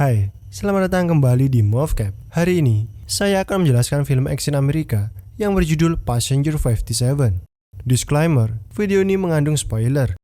Hai, selamat datang kembali di Movecap. Hari ini, saya akan menjelaskan film action Amerika yang berjudul Passenger 57. Disclaimer, video ini mengandung spoiler.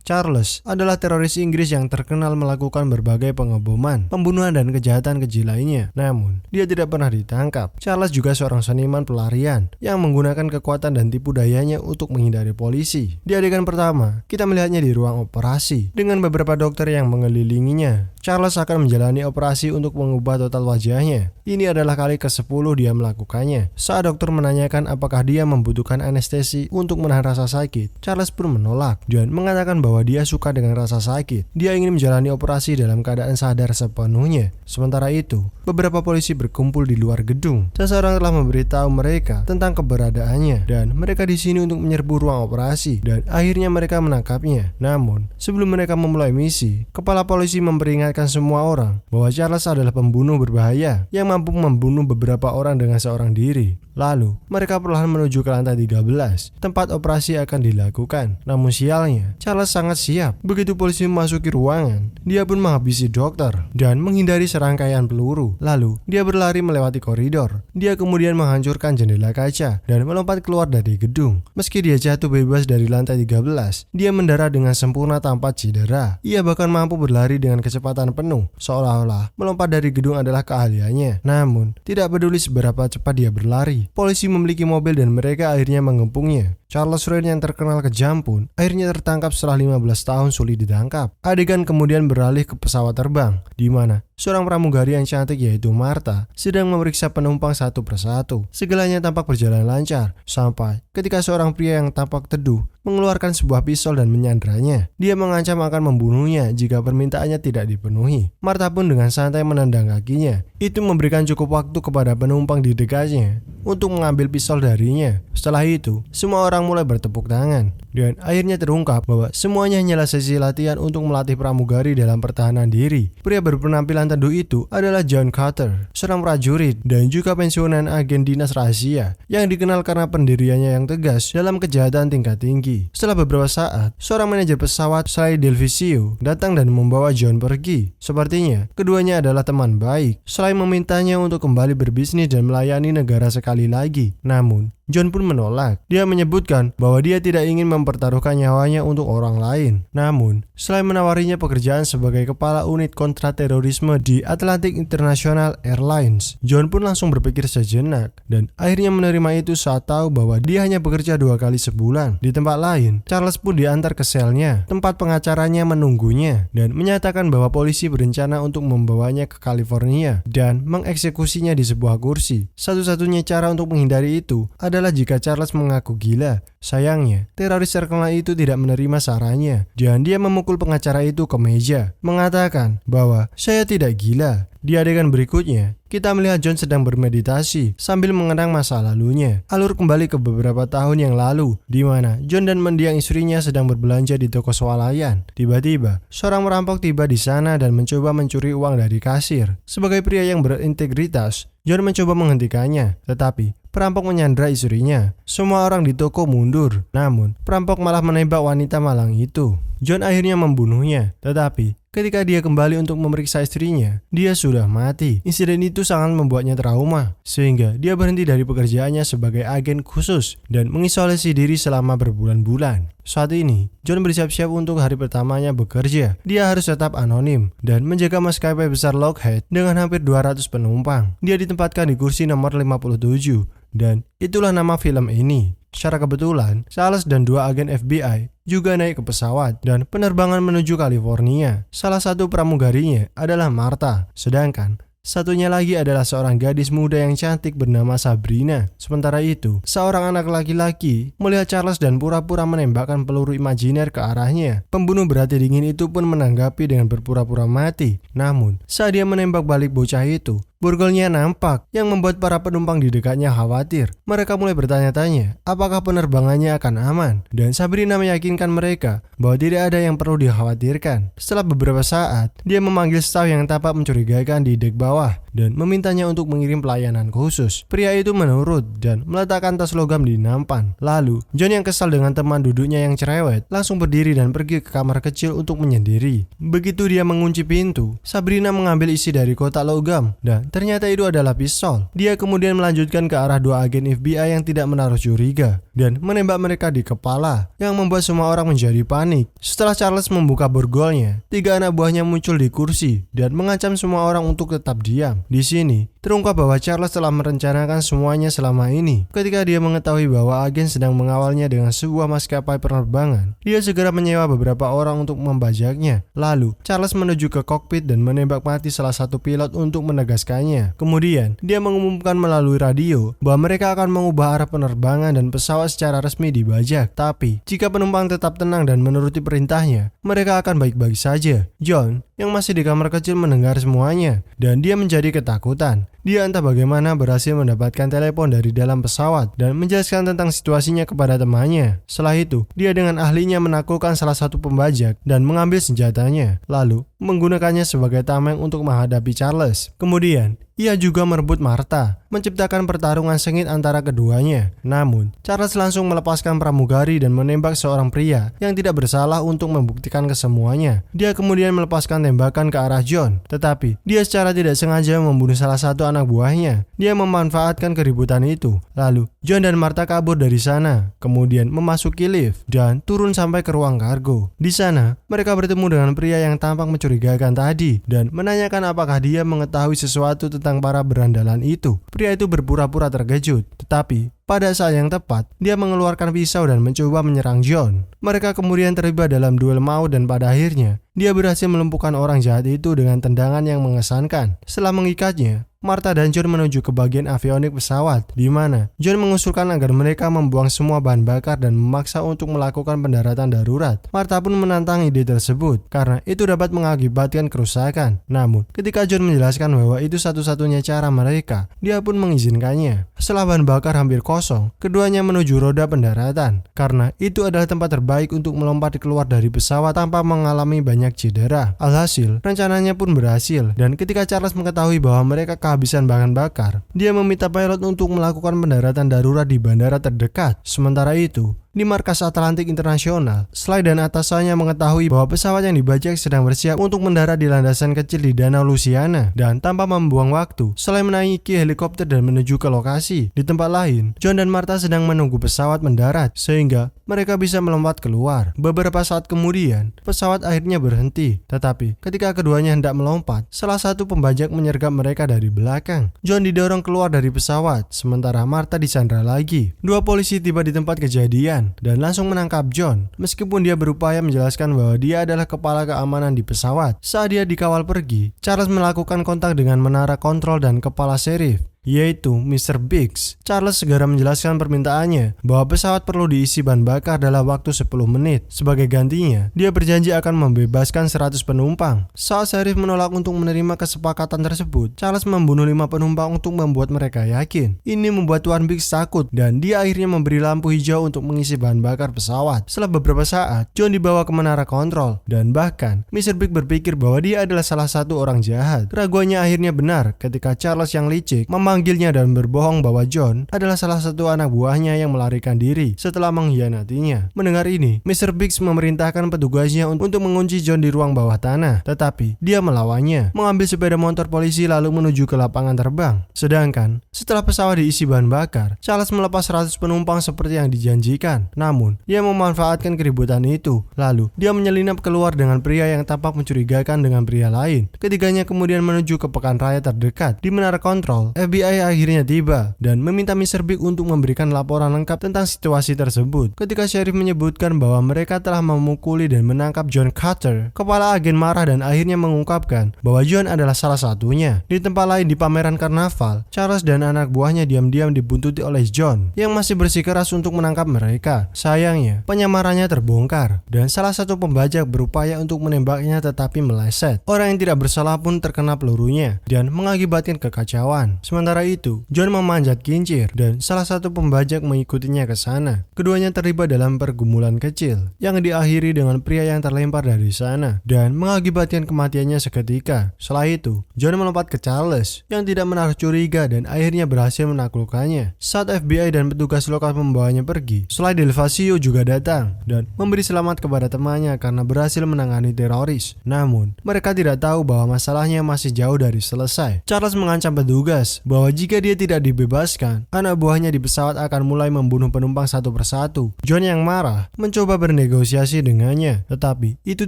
Charles adalah teroris Inggris yang terkenal melakukan berbagai pengeboman, pembunuhan dan kejahatan keji lainnya. Namun, dia tidak pernah ditangkap. Charles juga seorang seniman pelarian yang menggunakan kekuatan dan tipu dayanya untuk menghindari polisi. Di adegan pertama, kita melihatnya di ruang operasi dengan beberapa dokter yang mengelilinginya. Charles akan menjalani operasi untuk mengubah total wajahnya. Ini adalah kali ke-10 dia melakukannya. Saat dokter menanyakan apakah dia membutuhkan anestesi untuk menahan rasa sakit, Charles pun menolak dan mengatakan bahwa dia suka dengan rasa sakit. Dia ingin menjalani operasi dalam keadaan sadar sepenuhnya. Sementara itu, beberapa polisi berkumpul di luar gedung. Seseorang telah memberitahu mereka tentang keberadaannya dan mereka di sini untuk menyerbu ruang operasi dan akhirnya mereka menangkapnya. Namun, sebelum mereka memulai misi, kepala polisi memperingatkan semua orang bahwa Charles adalah pembunuh berbahaya yang mampu membunuh beberapa orang dengan seorang diri. Lalu, mereka perlahan menuju ke lantai 13, tempat operasi akan dilakukan. Namun sialnya, Charles sangat siap. Begitu polisi memasuki ruangan, dia pun menghabisi dokter dan menghindari serangkaian peluru. Lalu, dia berlari melewati koridor. Dia kemudian menghancurkan jendela kaca dan melompat keluar dari gedung. Meski dia jatuh bebas dari lantai 13, dia mendarat dengan sempurna tanpa cedera. Ia bahkan mampu berlari dengan kecepatan penuh, seolah-olah melompat dari gedung adalah keahliannya. Namun, tidak peduli seberapa cepat dia berlari, polisi memiliki mobil dan mereka akhirnya mengepungnya. Charles Wren yang terkenal kejam pun akhirnya tertangkap setelah 15 tahun sulit ditangkap. Adegan kemudian beralih ke pesawat terbang, di mana seorang pramugari yang cantik yaitu Martha sedang memeriksa penumpang satu persatu. Segalanya tampak berjalan lancar, sampai ketika seorang pria yang tampak teduh mengeluarkan sebuah pisau dan menyandranya. Dia mengancam akan membunuhnya jika permintaannya tidak dipenuhi. Martha pun dengan santai menendang kakinya. Itu memberikan cukup waktu kepada penumpang di dekatnya untuk mengambil pisau darinya. Setelah itu, semua orang mulai bertepuk tangan dan akhirnya terungkap bahwa semuanya hanyalah sesi latihan untuk melatih pramugari dalam pertahanan diri. Pria berpenampilan teduh itu adalah John Carter, seorang prajurit dan juga pensiunan agen dinas rahasia yang dikenal karena pendiriannya yang tegas dalam kejahatan tingkat tinggi. Setelah beberapa saat, seorang manajer pesawat Sly Delvisio datang dan membawa John pergi. Sepertinya, keduanya adalah teman baik. Sly memintanya untuk kembali berbisnis dan melayani negara sekali lagi. Namun, John pun menolak. Dia menyebutkan bahwa dia tidak ingin mempertaruhkan nyawanya untuk orang lain. Namun, Sly menawarinya pekerjaan sebagai kepala unit kontraterorisme di Atlantic International Airlines. John pun langsung berpikir sejenak dan akhirnya menerima itu saat tahu bahwa dia hanya bekerja 2 kali sebulan. Di tempat lain, Charles pun diantar ke selnya, tempat pengacaranya menunggunya dan menyatakan bahwa polisi berencana untuk membawanya ke California dan mengeksekusinya di sebuah kursi. Satu-satunya cara untuk menghindari itu adalah jika Charles mengaku gila. Sayangnya, teroris terkenal itu tidak menerima sarannya dan dia memukul pengacara itu ke meja, mengatakan bahwa saya tidak gila. Di adegan berikutnya, kita melihat John sedang bermeditasi sambil mengenang masa lalunya. Alur kembali ke beberapa tahun yang lalu, di mana John dan mendiang istrinya sedang berbelanja di toko swalayan. Tiba-tiba, seorang merampok tiba di sana dan mencoba mencuri uang dari kasir. Sebagai pria yang berintegritas, John mencoba menghentikannya, tetapi perampok menyandra istrinya. Semua orang di toko mundur, namun perampok malah menembak wanita malang itu. John akhirnya membunuhnya, tetapi ketika dia kembali untuk memeriksa istrinya, dia sudah mati. Insiden itu sangat membuatnya trauma, sehingga dia berhenti dari pekerjaannya sebagai agen khusus dan mengisolasi diri selama berbulan-bulan. Saat ini, John bersiap-siap untuk hari pertamanya bekerja. Dia harus tetap anonim dan menjaga maskapai besar Lockheed dengan hampir 200 penumpang. Dia ditempatkan di kursi nomor 57 dan itulah nama film ini. Secara kebetulan, Charles dan 2 agen FBI juga naik ke pesawat dan penerbangan menuju California. Salah satu pramugarinya adalah Martha, sedangkan satunya lagi adalah seorang gadis muda yang cantik bernama Sabrina. Sementara itu, seorang anak laki-laki melihat Charles dan pura-pura menembakkan peluru imajiner ke arahnya. Pembunuh berhati dingin itu pun menanggapi dengan berpura-pura mati. Namun, saat dia menembak balik bocah itu, borgolnya nampak yang membuat para penumpang di dekatnya khawatir. Mereka mulai bertanya-tanya apakah penerbangannya akan aman, dan Sabrina meyakinkan mereka bahwa tidak ada yang perlu dikhawatirkan. Setelah beberapa saat, dia memanggil staf yang tampak mencurigakan di dek bawah dan memintanya untuk mengirim pelayanan khusus. Pria itu menurut dan meletakkan tas logam di nampan. Lalu, John yang kesal dengan teman duduknya yang cerewet langsung berdiri dan pergi ke kamar kecil untuk menyendiri. Begitu dia mengunci pintu, Sabrina mengambil isi dari kotak logam dan ternyata itu adalah pistol. Dia kemudian melanjutkan ke arah dua agen FBI yang tidak menaruh curiga dan menembak mereka di kepala yang membuat semua orang menjadi panik. Setelah Charles membuka borgolnya, 3 anak buahnya muncul di kursi dan mengancam semua orang untuk tetap diam. Di sini terungkap bahwa Charles telah merencanakan semuanya selama ini. Ketika dia mengetahui bahwa agen sedang mengawalnya dengan sebuah maskapai penerbangan, dia segera menyewa beberapa orang untuk membajaknya. Lalu, Charles menuju ke kokpit dan menembak mati salah satu pilot untuk menegaskannya. Kemudian, dia mengumumkan melalui radio bahwa mereka akan mengubah arah penerbangan dan pesawat secara resmi dibajak. Tapi, jika penumpang tetap tenang dan menuruti perintahnya, mereka akan baik-baik saja. John, yang masih di kamar kecil, mendengar semuanya dan dia menjadi ketakutan. Dia entah bagaimana berhasil mendapatkan telepon dari dalam pesawat dan menjelaskan tentang situasinya kepada temannya. Setelah itu, dia dengan ahlinya menaklukkan salah satu pembajak dan mengambil senjatanya, lalu menggunakannya sebagai tameng untuk menghadapi Charles. Kemudian, ia juga merebut Martha, menciptakan pertarungan sengit antara keduanya. Namun, Charles langsung melepaskan pramugari dan menembak seorang pria yang tidak bersalah untuk membuktikan kesemuanya. Dia kemudian melepaskan tembakan ke arah John, tetapi dia secara tidak sengaja membunuh salah satu anak buahnya. Dia memanfaatkan keributan itu. Lalu, John dan Martha kabur dari sana, kemudian memasuki lift dan turun sampai ke ruang kargo. Di sana, mereka bertemu dengan pria yang tampak mencurigakan tadi dan menanyakan apakah dia mengetahui sesuatu tentang para berandalan itu. Pria itu berpura-pura terkejut, tetapi pada saat yang tepat, dia mengeluarkan pisau dan mencoba menyerang John. Mereka kemudian terlibat dalam duel maut dan pada akhirnya, dia berhasil melumpuhkan orang jahat itu dengan tendangan yang mengesankan. Setelah mengikatnya, Martha dan John menuju ke bagian avionik pesawat, di mana John mengusulkan agar mereka membuang semua bahan bakar dan memaksa untuk melakukan pendaratan darurat. Martha pun menantang ide tersebut, karena itu dapat mengakibatkan kerusakan. Namun, ketika John menjelaskan bahwa itu satu-satunya cara mereka, dia pun mengizinkannya. Setelah bahan bakar hampir kosong, keduanya menuju roda pendaratan, karena itu adalah tempat terbaik untuk melompat keluar dari pesawat tanpa mengalami banyak cedera. Alhasil, rencananya pun berhasil, dan ketika Charles mengetahui bahwa mereka kehabisan bahan bakar, dia meminta pilot untuk melakukan pendaratan darurat di bandara terdekat. Sementara itu, di markas Atlantik Internasional, Sly dan atasannya mengetahui bahwa pesawat yang dibajak sedang bersiap untuk mendarat di landasan kecil di Danau Louisiana, dan tanpa membuang waktu, Sly menaiki helikopter dan menuju ke lokasi. Di tempat lain, John dan Martha sedang menunggu pesawat mendarat sehingga mereka bisa melompat keluar. Beberapa saat kemudian, pesawat akhirnya berhenti, tetapi ketika keduanya hendak melompat, salah satu pembajak menyergap mereka dari belakang. John didorong keluar dari pesawat, sementara Martha disandra lagi. Dua polisi tiba di tempat kejadian dan langsung menangkap John, meskipun dia berupaya menjelaskan bahwa dia adalah kepala keamanan di pesawat. Saat dia dikawal pergi, Charles melakukan kontak dengan menara kontrol dan kepala serif, yaitu Mr. Biggs. Charles segera menjelaskan permintaannya bahwa pesawat perlu diisi bahan bakar dalam waktu 10 menit. Sebagai gantinya, dia berjanji akan membebaskan 100 penumpang. Saat serif menolak untuk menerima kesepakatan tersebut, Charles membunuh 5 penumpang untuk membuat mereka yakin. Ini membuat Tuan Biggs takut dan dia akhirnya memberi lampu hijau untuk mengisi bahan bakar pesawat. Setelah beberapa saat, John dibawa ke menara kontrol dan bahkan Mr. Biggs berpikir bahwa dia adalah salah satu orang jahat. Keraguannya akhirnya benar ketika Charles yang licik memanggilnya dan berbohong bahwa John adalah salah satu anak buahnya yang melarikan diri setelah mengkhianatinya. Mendengar ini, Mr. Biggs memerintahkan petugasnya untuk mengunci John di ruang bawah tanah, tetapi dia melawannya, mengambil sepeda motor polisi lalu menuju ke lapangan terbang. Sedangkan, setelah pesawat diisi bahan bakar, Charles melepas 100 penumpang seperti yang dijanjikan. Namun, dia memanfaatkan keributan itu. Lalu, dia menyelinap keluar dengan pria yang tampak mencurigakan dengan pria lain. Ketiganya kemudian menuju ke pekan raya terdekat. Di menara kontrol, FBI akhirnya tiba dan meminta Mr. Big untuk memberikan laporan lengkap tentang situasi tersebut. Ketika sheriff menyebutkan bahwa mereka telah memukuli dan menangkap John Carter, kepala agen marah dan akhirnya mengungkapkan bahwa John adalah salah satunya. Di tempat lain di pameran karnaval, Charles dan anak buahnya diam-diam dibuntuti oleh John yang masih bersikeras untuk menangkap mereka. Sayangnya, penyamarannya terbongkar dan salah satu pembajak berupaya untuk menembaknya tetapi meleset. Orang yang tidak bersalah pun terkena pelurunya dan mengakibatkan kekacauan. Sementara Sementara itu, John memanjat kincir dan salah satu pembajak mengikutinya ke sana. Keduanya terlibat dalam pergumulan kecil yang diakhiri dengan pria yang terlempar dari sana dan mengakibatkan kematiannya seketika. Setelah itu, John melompat ke Charles yang tidak menaruh curiga dan akhirnya berhasil menaklukkannya. Saat FBI dan petugas lokal membawanya pergi, Slade Delvasio juga datang dan memberi selamat kepada temannya karena berhasil menangani teroris. Namun, mereka tidak tahu bahwa masalahnya masih jauh dari selesai. Charles mengancam petugas bahwa jika dia tidak dibebaskan, anak buahnya di pesawat akan mulai membunuh penumpang satu persatu. John yang marah mencoba bernegosiasi dengannya, tetapi itu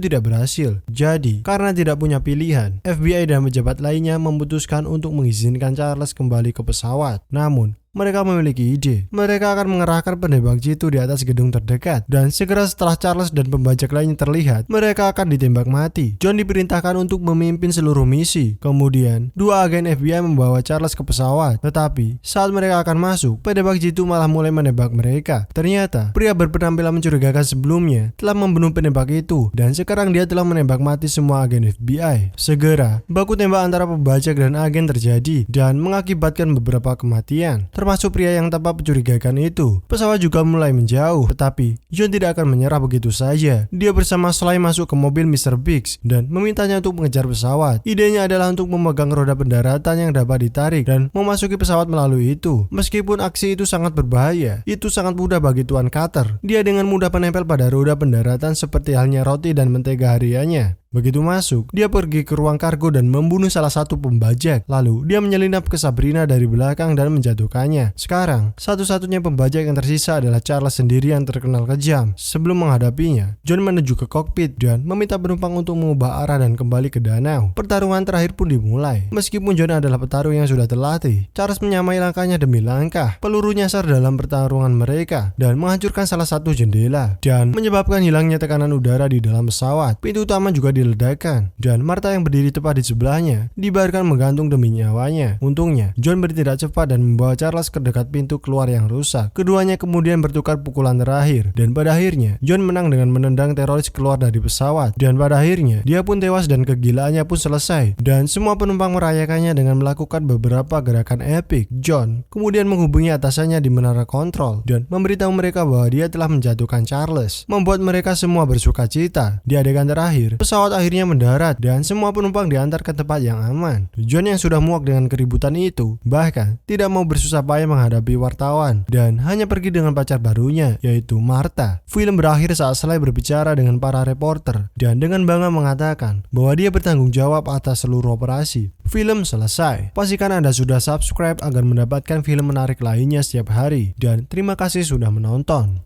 tidak berhasil. Jadi, karena tidak punya pilihan, FBI dan pejabat lainnya memutuskan untuk mengizinkan Charles kembali ke pesawat. Namun, mereka memiliki ide. Mereka akan mengerahkan penembak jitu di atas gedung terdekat. Dan segera setelah Charles dan pembajak lainnya terlihat, mereka akan ditembak mati. John diperintahkan untuk memimpin seluruh misi. Kemudian, dua agen FBI membawa Charles ke pesawat. Tetapi, saat mereka akan masuk, penembak jitu malah mulai menembak mereka. Ternyata, pria berpenampilan mencurigakan sebelumnya telah membunuh penembak itu. Dan sekarang dia telah menembak mati semua agen FBI. Segera, baku tembak antara pembajak dan agen terjadi dan mengakibatkan beberapa kematian. Termasuk pria yang tampak mencurigakan itu. Pesawat juga mulai menjauh, tetapi John tidak akan menyerah begitu saja. Dia bersama Sly masuk ke mobil Mr. Biggs dan memintanya untuk mengejar pesawat. Idenya adalah untuk memegang roda pendaratan yang dapat ditarik dan memasuki pesawat melalui itu. Meskipun aksi itu sangat berbahaya, itu sangat mudah bagi Tuan Carter. Dia dengan mudah menempel pada roda pendaratan seperti halnya roti dan mentega hariannya. Begitu masuk, dia pergi ke ruang kargo dan membunuh salah satu pembajak. Lalu, dia menyelinap ke Sabrina dari belakang dan menjatuhkannya. Sekarang, satu-satunya pembajak yang tersisa adalah Charles sendiri yang terkenal kejam. Sebelum menghadapinya, John menuju ke kokpit dan meminta penumpang untuk mengubah arah dan kembali ke danau. Pertarungan terakhir pun dimulai. Meskipun John adalah petarung yang sudah terlatih, Charles menyamai langkahnya demi langkah. Peluru nyasar dalam pertarungan mereka dan menghancurkan salah satu jendela dan menyebabkan hilangnya tekanan udara di dalam pesawat. Pintu utama juga diledakkan dan Martha yang berdiri tepat di sebelahnya dibiarkan menggantung demi nyawanya. Untungnya, John bertindak cepat dan membawa Charles ke dekat pintu keluar yang rusak. Keduanya kemudian bertukar pukulan terakhir dan pada akhirnya John menang dengan menendang teroris keluar dari pesawat dan pada akhirnya dia pun tewas dan kegilaannya pun selesai dan semua penumpang merayakannya dengan melakukan beberapa gerakan epik. John kemudian menghubungi atasannya di menara kontrol dan memberitahu mereka bahwa dia telah menjatuhkan Charles, membuat mereka semua bersukacita. Di adegan terakhir, pesawat akhirnya mendarat dan semua penumpang diantar ke tempat yang aman. John yang sudah muak dengan keributan itu bahkan tidak mau bersusah payah menghadapi wartawan dan hanya pergi dengan pacar barunya yaitu Martha. Film berakhir saat Sly berbicara dengan para reporter dan dengan bangga mengatakan bahwa dia bertanggung jawab atas seluruh operasi. Film selesai. Pastikan Anda sudah subscribe agar mendapatkan film menarik lainnya setiap hari dan terima kasih sudah menonton.